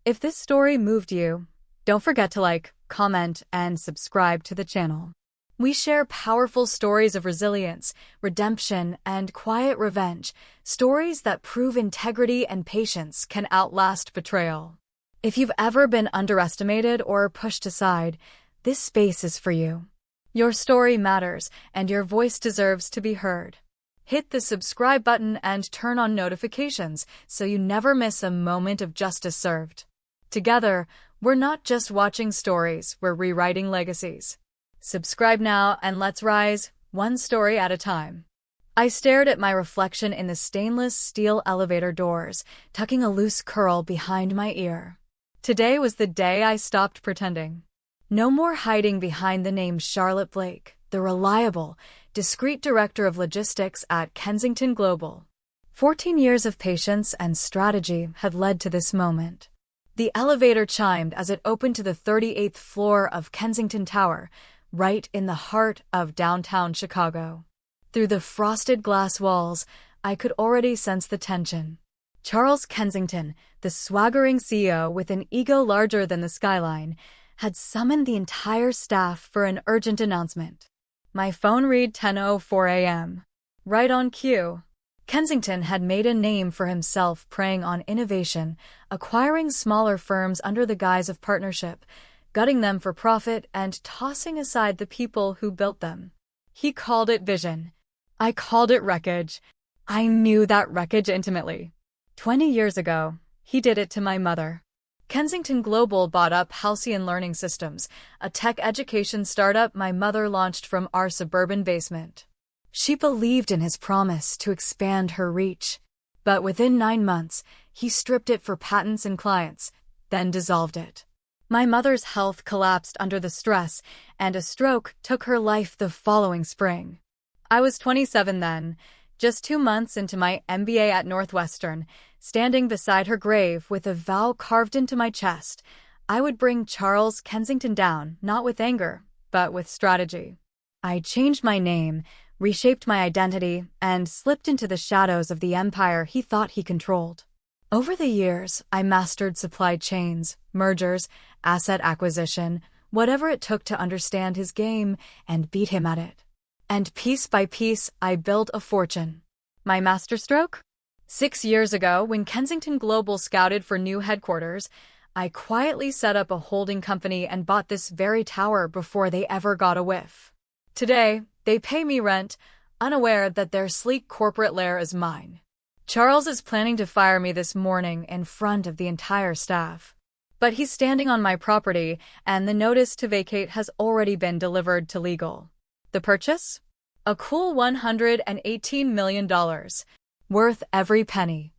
If this story moved you, don't forget to like, comment, and subscribe to the channel. We share powerful stories of resilience, redemption, and quiet revenge, stories that prove integrity and patience can outlast betrayal. If you've ever been underestimated or pushed aside, this space is for you. Your story matters, and your voice deserves to be heard. Hit the subscribe button and turn on notifications so you never miss a moment of justice served. Together, we're not just watching stories, we're rewriting legacies. Subscribe now and let's rise, one story at a time. I stared at my reflection in the stainless steel elevator doors, tucking a loose curl behind my ear. Today was the day I stopped pretending. No more hiding behind the name Charlotte Blake, the reliable, discreet director of logistics at Kensington Global. 14 years of patience and strategy had led to this moment. The elevator chimed as it opened to the 38th floor of Kensington Tower, right in the heart of downtown Chicago. Through the frosted glass walls, I could already sense the tension. Charles Kensington, the swaggering CEO with an ego larger than the skyline, had summoned the entire staff for an urgent announcement. My phone read 10:04 a.m. Right on cue. Kensington had made a name for himself preying on innovation, acquiring smaller firms under the guise of partnership, gutting them for profit, and tossing aside the people who built them. He called it vision. I called it wreckage. I knew that wreckage intimately. 20 years ago, he did it to my mother. Kensington Global bought up Halcyon Learning Systems, a tech education startup my mother launched from our suburban basement. She believed in his promise to expand her reach. But within 9 months, he stripped it for patents and clients, then dissolved it. My mother's health collapsed under the stress, and a stroke took her life the following spring. I was 27 then, just 2 months into my MBA at Northwestern, standing beside her grave with a vow carved into my chest. I would bring Charles Kensington down, not with anger, but with strategy. I changed my name, reshaped my identity, and slipped into the shadows of the empire he thought he controlled. Over the years, I mastered supply chains, mergers, asset acquisition, whatever it took to understand his game and beat him at it. And piece by piece, I built a fortune. My masterstroke? 6 years ago, when Kensington Global scouted for new headquarters, I quietly set up a holding company and bought this very tower before they ever got a whiff. Today, they pay me rent, unaware that their sleek corporate lair is mine. Charles is planning to fire me this morning in front of the entire staff. But he's standing on my property, and the notice to vacate has already been delivered to legal. The purchase? A cool $118 million. Worth every penny.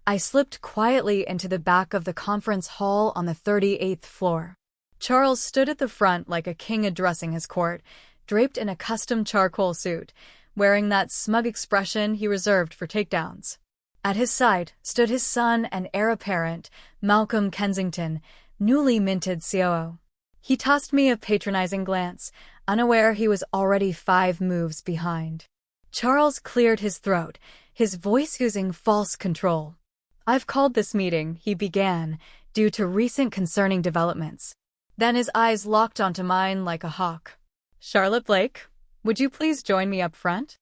I slipped quietly into the back of the conference hall on the 38th floor. Charles stood at the front like a king addressing his court, draped in a custom charcoal suit, wearing that smug expression he reserved for takedowns. At his side stood his son and heir apparent, Malcolm Kensington, newly minted COO. He tossed me a patronizing glance, unaware he was already 5 moves behind. Charles cleared his throat, his voice using false control. "I've called this meeting," he began, due to recent concerning developments. Then his eyes locked onto mine like a hawk. "Charlotte Blake, would you please join me up front?"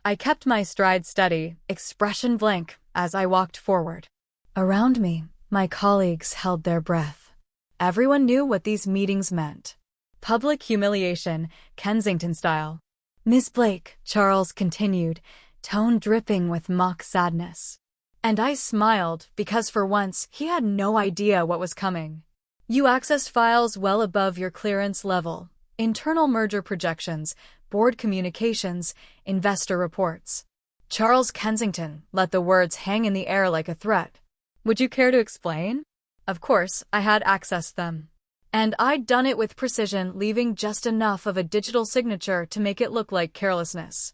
I kept my stride steady, expression blank, as I walked forward. Around me, my colleagues held their breath. Everyone knew what these meetings meant. Public humiliation, Kensington style. "Miss Blake," Charles continued, tone dripping with mock sadness. And I smiled, because for once, he had no idea what was coming. "You accessed files well above your clearance level. Internal merger projections, board communications, investor reports." Charles Kensington let the words hang in the air like a threat. "Would you care to explain?" Of course, I had accessed them. And I'd done it with precision, leaving just enough of a digital signature to make it look like carelessness.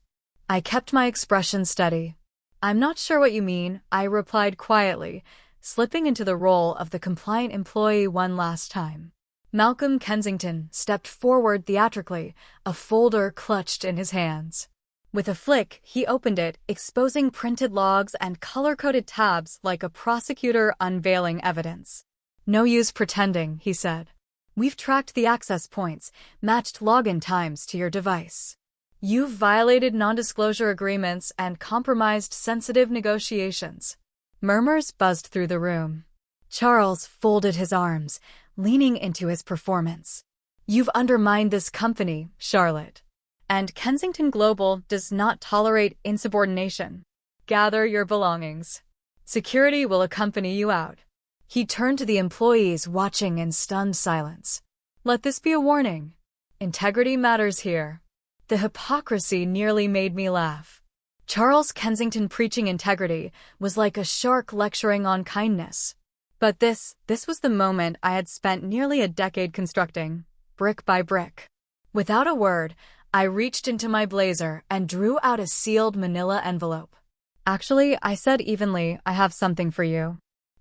I kept my expression steady. "I'm not sure what you mean," I replied quietly, slipping into the role of the compliant employee one last time. Malcolm Kensington stepped forward theatrically, a folder clutched in his hands. With a flick, he opened it, exposing printed logs and color-coded tabs like a prosecutor unveiling evidence. No use pretending, he said. We've tracked the access points, matched login times to your device. You've violated non-disclosure agreements and compromised sensitive negotiations. Murmurs buzzed through the room. Charles folded his arms, leaning into his performance. You've undermined this company, Charlotte. And Kensington Global does not tolerate insubordination. Gather your belongings. Security will accompany you out. He turned to the employees watching in stunned silence. Let this be a warning. Integrity matters here. The hypocrisy nearly made me laugh. Charles Kensington preaching integrity was like a shark lecturing on kindness. But this was the moment I had spent nearly a decade constructing, brick by brick. Without a word, I reached into my blazer and drew out a sealed manila envelope. Actually, I said evenly, I have something for you.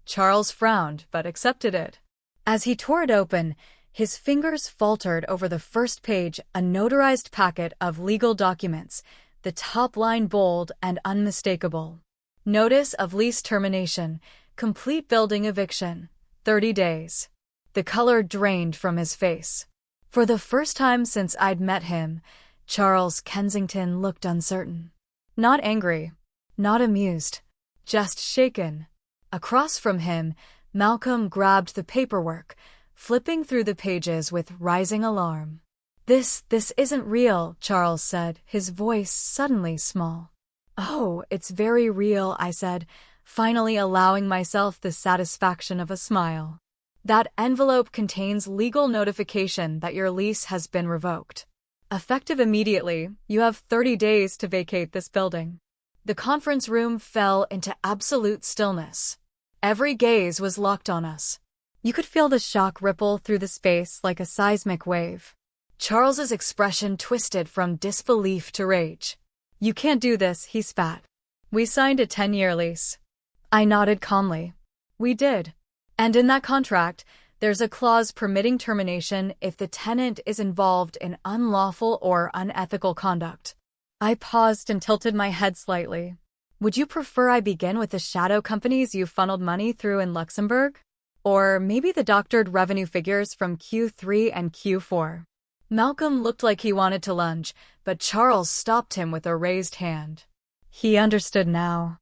Charles frowned, but accepted it. As he tore it open, his fingers faltered over the first page, a notarized packet of legal documents, the top line bold and unmistakable. Notice of lease termination, complete building eviction, 30 days. The color drained from his face. For the first time since I'd met him, Charles Kensington looked uncertain. Not angry, not amused, just shaken. Across from him, Malcolm grabbed the paperwork, flipping through the pages with rising alarm. This isn't real, Charles said, his voice suddenly small. Oh, it's very real, I said, finally allowing myself the satisfaction of a smile. That envelope contains legal notification that your lease has been revoked. Effective immediately, you have 30 days to vacate this building. The conference room fell into absolute stillness. Every gaze was locked on us. You could feel the shock ripple through the space like a seismic wave. Charles's expression twisted from disbelief to rage. You can't do this, he spat. We signed a 10-year lease. I nodded calmly. We did. And in that contract, there's a clause permitting termination if the tenant is involved in unlawful or unethical conduct. I paused and tilted my head slightly. Would you prefer I begin with the shadow companies you funneled money through in Luxembourg? Or maybe the doctored revenue figures from Q3 and Q4? Malcolm looked like he wanted to lunge, but Charles stopped him with a raised hand. He understood now.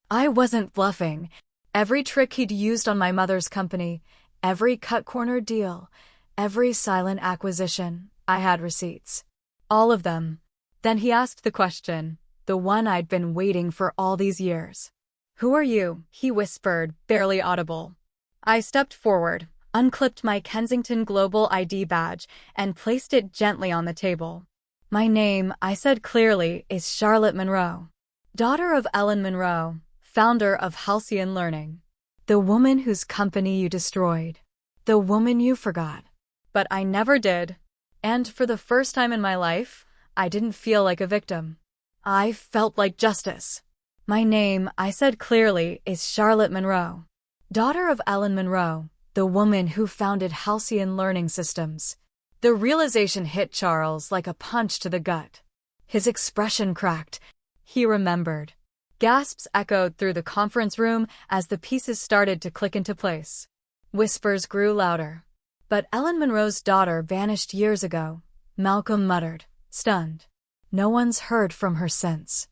I wasn't bluffing. Every trick he'd used on my mother's company, every cut-corner deal, every silent acquisition, I had receipts. All of them. Then he asked the question, the one I'd been waiting for all these years. Who are you? He whispered, barely audible. I stepped forward, unclipped my Kensington Global ID badge, and placed it gently on the table. My name, I said clearly, is Charlotte Monroe. Daughter of Ellen Monroe, founder of Halcyon Learning. The woman whose company you destroyed. The woman you forgot. But I never did. And for the first time in my life, I didn't feel like a victim. I felt like justice. My name, I said clearly, is Charlotte Monroe. Daughter of Ellen Monroe, the woman who founded Halcyon Learning Systems. The realization hit Charles like a punch to the gut. His expression cracked. He remembered. Gasps echoed through the conference room as the pieces started to click into place. Whispers grew louder. But Ellen Monroe's daughter vanished years ago, Malcolm muttered, stunned. No one's heard from her since.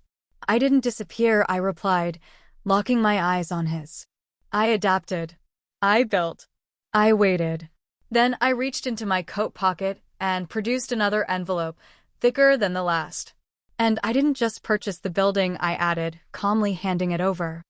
I didn't disappear, I replied, locking my eyes on his. I adapted. I built. I waited. Then I reached into my coat pocket and produced another envelope, thicker than the last. And I didn't just purchase the building, I added, calmly handing it over.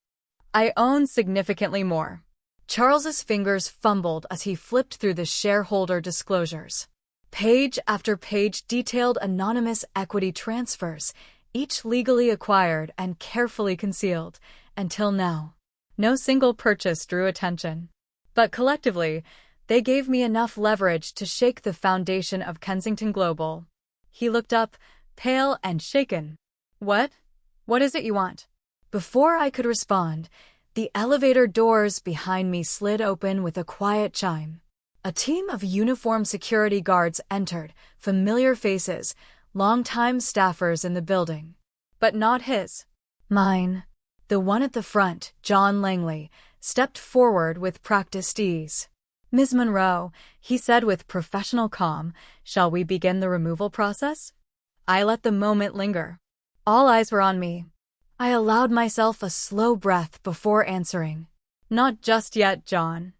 I own significantly more. Charles's fingers fumbled as he flipped through the shareholder disclosures. Page after page detailed anonymous equity transfers, each legally acquired and carefully concealed, until now. No single purchase drew attention. But collectively, they gave me enough leverage to shake the foundation of Kensington Global. He looked up, pale and shaken. What? What is it you want? Before I could respond, the elevator doors behind me slid open with a quiet chime. A team of uniformed security guards entered, familiar faces, longtime staffers in the building. But not his. Mine. The one at the front, John Langley, stepped forward with practiced ease. Ms. Monroe, he said with professional calm, shall we begin the removal process? I let the moment linger. All eyes were on me. I allowed myself a slow breath before answering. Not just yet, John.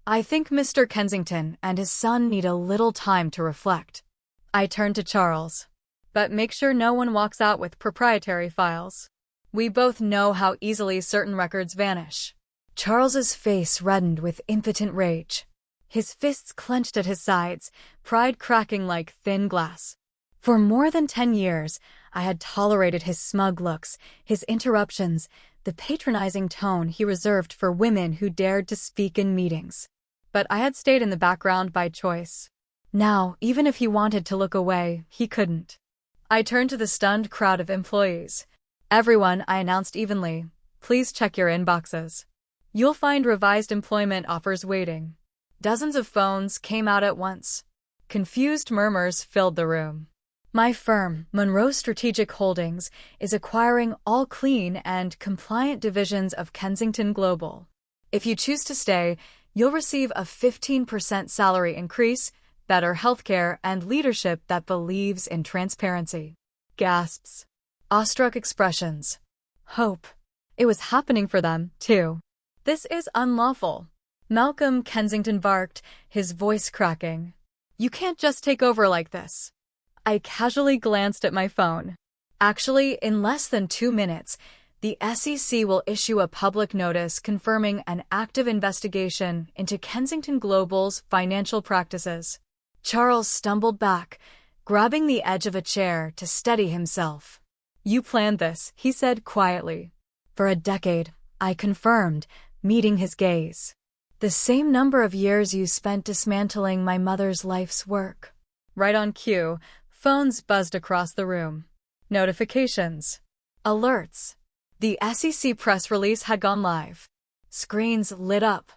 I think Mr. Kensington and his son need a little time to reflect. I turned to Charles. But make sure no one walks out with proprietary files. We both know how easily certain records vanish. Charles's face reddened with impotent rage. His fists clenched at his sides, pride cracking like thin glass. For more than 10 years, I had tolerated his smug looks, his interruptions, the patronizing tone he reserved for women who dared to speak in meetings. But I had stayed in the background by choice. Now, even if he wanted to look away, he couldn't. I turned to the stunned crowd of employees. Everyone, I announced evenly, please check your inboxes. You'll find revised employment offers waiting. Dozens of phones came out at once. Confused murmurs filled the room. My firm, Monroe Strategic Holdings, is acquiring all clean and compliant divisions of Kensington Global. If you choose to stay, you'll receive a 15% salary increase, better healthcare, and leadership that believes in transparency. Gasps. Awestruck expressions. Hope. It was happening for them, too. This is unlawful. Malcolm Kensington barked, his voice cracking. You can't just take over like this. I casually glanced at my phone. Actually, in less than 2 minutes, the SEC will issue a public notice confirming an active investigation into Kensington Global's financial practices. Charles stumbled back, grabbing the edge of a chair to steady himself. You planned this, he said quietly. For a decade, I confirmed, meeting his gaze. The same number of years you spent dismantling my mother's life's work. Right on cue, phones buzzed across the room. Notifications. Alerts. The SEC press release had gone live. Screens lit up.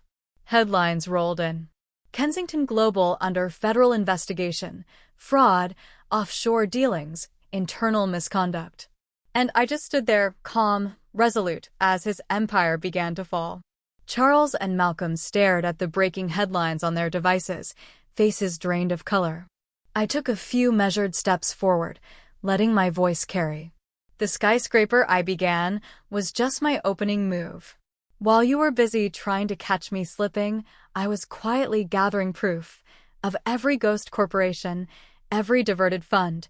Headlines rolled in. Kensington Global under federal investigation, fraud, offshore dealings, internal misconduct. And I just stood there, calm, resolute, as his empire began to fall. Charles and Malcolm stared at the breaking headlines on their devices, faces drained of color. I took a few measured steps forward, letting my voice carry. The skyscraper I began was just my opening move. While you were busy trying to catch me slipping, I was quietly gathering proof of every ghost corporation, every diverted fund,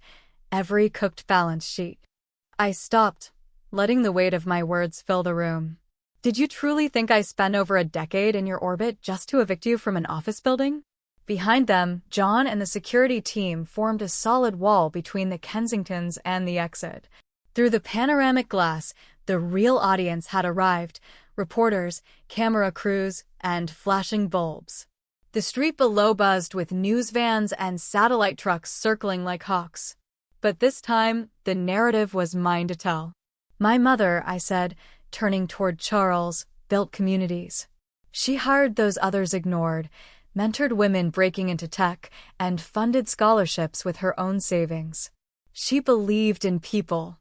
every cooked balance sheet. I stopped, letting the weight of my words fill the room. Did you truly think I spent over a decade in your orbit just to evict you from an office building? Behind them, John and the security team formed a solid wall between the Kensingtons and the exit. Through the panoramic glass, the real audience had arrived, reporters, camera crews, and flashing bulbs. The street below buzzed with news vans and satellite trucks circling like hawks. But this time, the narrative was mine to tell. My mother, I said, turning toward Charles, built communities. She hired those others ignored, mentored women breaking into tech, and funded scholarships with her own savings. She believed in people.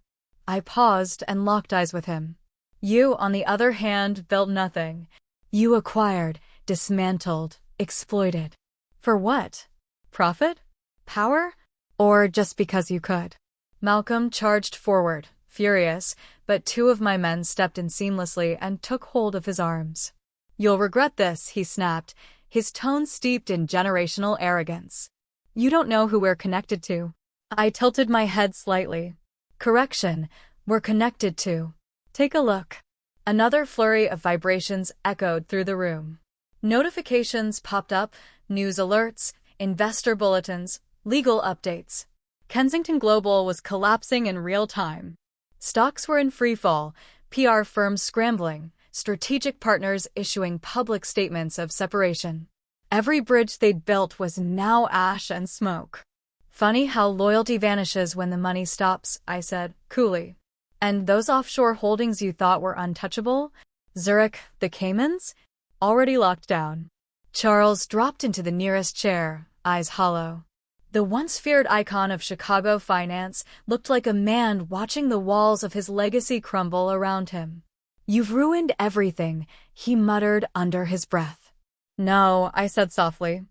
I paused and locked eyes with him. You, on the other hand, built nothing. You acquired, dismantled, exploited. For what? Profit? Power? Or just because you could? Malcolm charged forward, furious, but 2 of my men stepped in seamlessly and took hold of his arms. You'll regret this, he snapped, his tone steeped in generational arrogance. You don't know who we're connected to. I tilted my head slightly. Correction, we're connected to. Take a look. Another flurry of vibrations echoed through the room. Notifications popped up, news alerts, investor bulletins, legal updates. Kensington Global was collapsing in real time. Stocks were in freefall, PR firms scrambling, strategic partners issuing public statements of separation. Every bridge they'd built was now ash and smoke. Funny how loyalty vanishes when the money stops, I said, coolly. And those offshore holdings you thought were untouchable? Zurich, the Caymans? Already locked down. Charles dropped into the nearest chair, eyes hollow. The once feared icon of Chicago finance looked like a man watching the walls of his legacy crumble around him. You've ruined everything, he muttered under his breath. No, I said softly.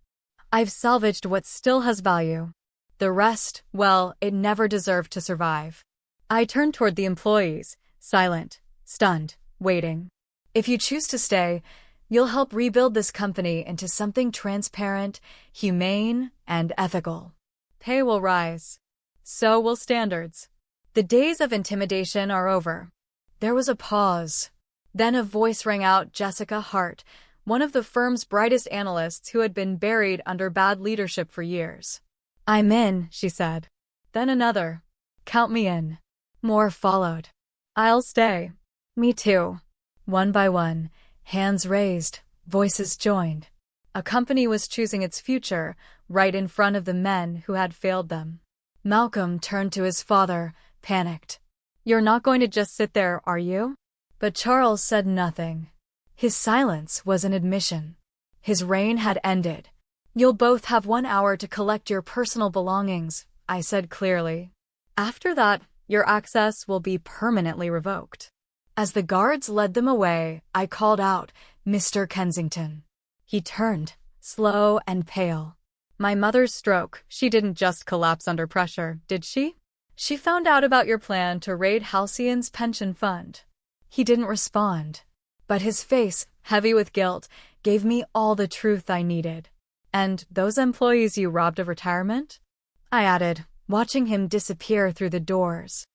I've salvaged what still has value. The rest, well, it never deserved to survive. I turned toward the employees, silent, stunned, waiting. If you choose to stay, you'll help rebuild this company into something transparent, humane, and ethical. Pay will rise. So will standards. The days of intimidation are over. There was a pause. Then a voice rang out, Jessica Hart, one of the firm's brightest analysts who had been buried under bad leadership for years. I'm in, she said. Then another. Count me in. More followed. I'll stay. Me too. One by one, hands raised, voices joined. A company was choosing its future right in front of the men who had failed them. Malcolm turned to his father, panicked. You're not going to just sit there, are you? But Charles said nothing. His silence was an admission. His reign had ended. You'll both have 1 hour to collect your personal belongings, I said clearly. After that, your access will be permanently revoked. As the guards led them away, I called out, Mr. Kensington. He turned, slow and pale. My mother's stroke, she didn't just collapse under pressure, did she? She found out about your plan to raid Halcyon's pension fund. He didn't respond, but his face, heavy with guilt, gave me all the truth I needed. And those employees you robbed of retirement? I added, watching him disappear through the doors.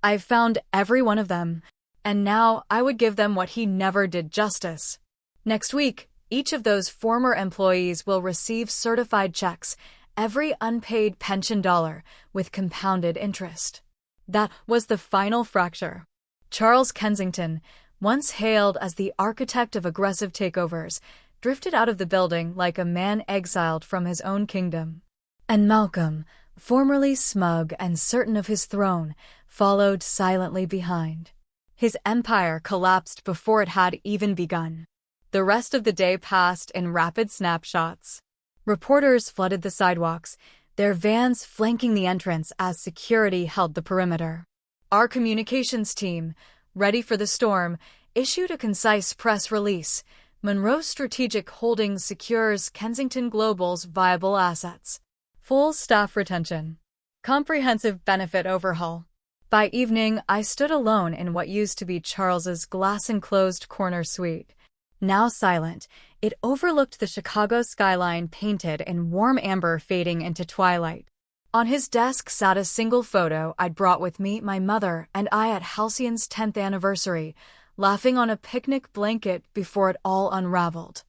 I've found every one of them, and now I would give them what he never did justice. Next week, each of those former employees will receive certified checks, every unpaid pension dollar, with compounded interest. That was the final fracture. Charles Kensington, once hailed as the architect of aggressive takeovers, drifted out of the building like a man exiled from his own kingdom. And Malcolm, formerly smug and certain of his throne, followed silently behind. His empire collapsed before it had even begun. The rest of the day passed in rapid snapshots. Reporters flooded the sidewalks, their vans flanking the entrance as security held the perimeter. Our communications team, ready for the storm, issued a concise press release. Monroe Strategic Holdings secures Kensington Global's viable assets. Full staff retention. Comprehensive benefit overhaul. By evening, I stood alone in what used to be Charles's glass-enclosed corner suite. Now silent, it overlooked the Chicago skyline painted in warm amber fading into twilight. On his desk sat a single photo I'd brought with me, my mother and I at Halcyon's 10th anniversary, laughing on a picnic blanket before it all unraveled.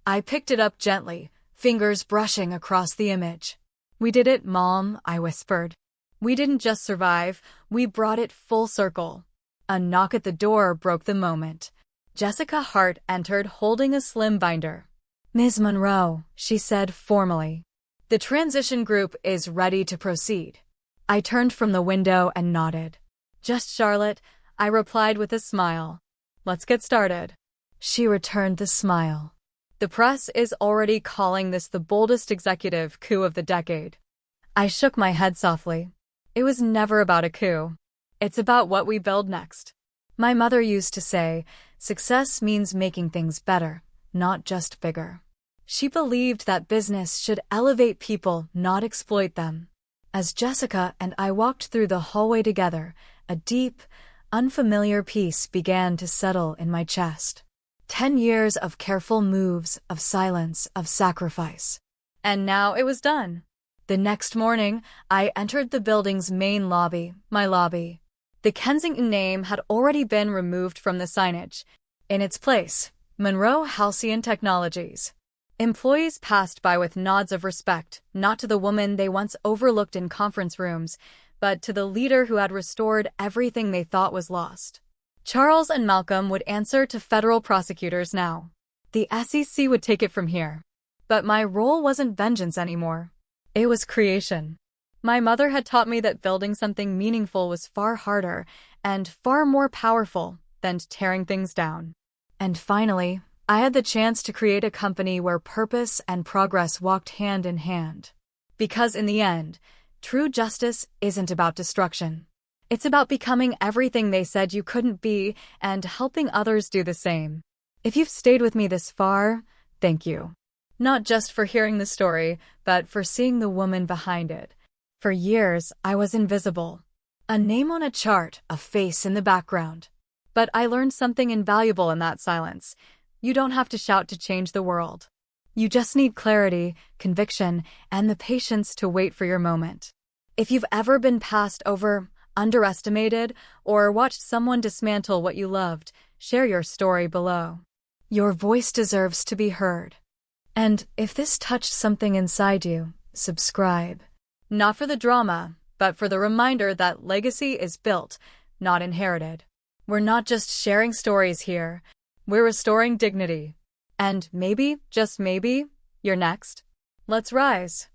I picked it up gently, fingers brushing across the image. We did it, Mom, I whispered. We didn't just survive, we brought it full circle. A knock at the door broke the moment. Jessica Hart entered holding a slim binder. Ms. Monroe, she said formally. The transition group is ready to proceed. I turned from the window and nodded. Just Charlotte, I replied with a smile. Let's get started. She returned the smile. The press is already calling this the boldest executive coup of the decade. I shook my head softly. It was never about a coup. It's about what we build next. My mother used to say, success means making things better, not just bigger. She believed that business should elevate people, not exploit them. As Jessica and I walked through the hallway together, a deep, unfamiliar peace began to settle in my chest. 10 years of careful moves, of silence, of sacrifice. And now it was done. The next morning, I entered the building's main lobby, my lobby. The Kensington name had already been removed from the signage. In its place, Monroe Halcyon Technologies. Employees passed by with nods of respect, not to the woman they once overlooked in conference rooms, but to the leader who had restored everything they thought was lost. Charles and Malcolm would answer to federal prosecutors now. The SEC would take it from here. But my role wasn't vengeance anymore. It was creation. My mother had taught me that building something meaningful was far harder and far more powerful than tearing things down. And finally, I had the chance to create a company where purpose and progress walked hand in hand. Because in the end, true justice isn't about destruction. It's about becoming everything they said you couldn't be and helping others do the same. If you've stayed with me this far, thank you. Not just for hearing the story, but for seeing the woman behind it. For years, I was invisible. A name on a chart, a face in the background. But I learned something invaluable in that silence. You don't have to shout to change the world. You just need clarity, conviction, and the patience to wait for your moment. If you've ever been passed over, underestimated, or watched someone dismantle what you loved, share your story below. Your voice deserves to be heard. And if this touched something inside you, subscribe. Not for the drama, but for the reminder that legacy is built, not inherited. We're not just sharing stories here, we're restoring dignity. And maybe, just maybe, you're next. Let's rise.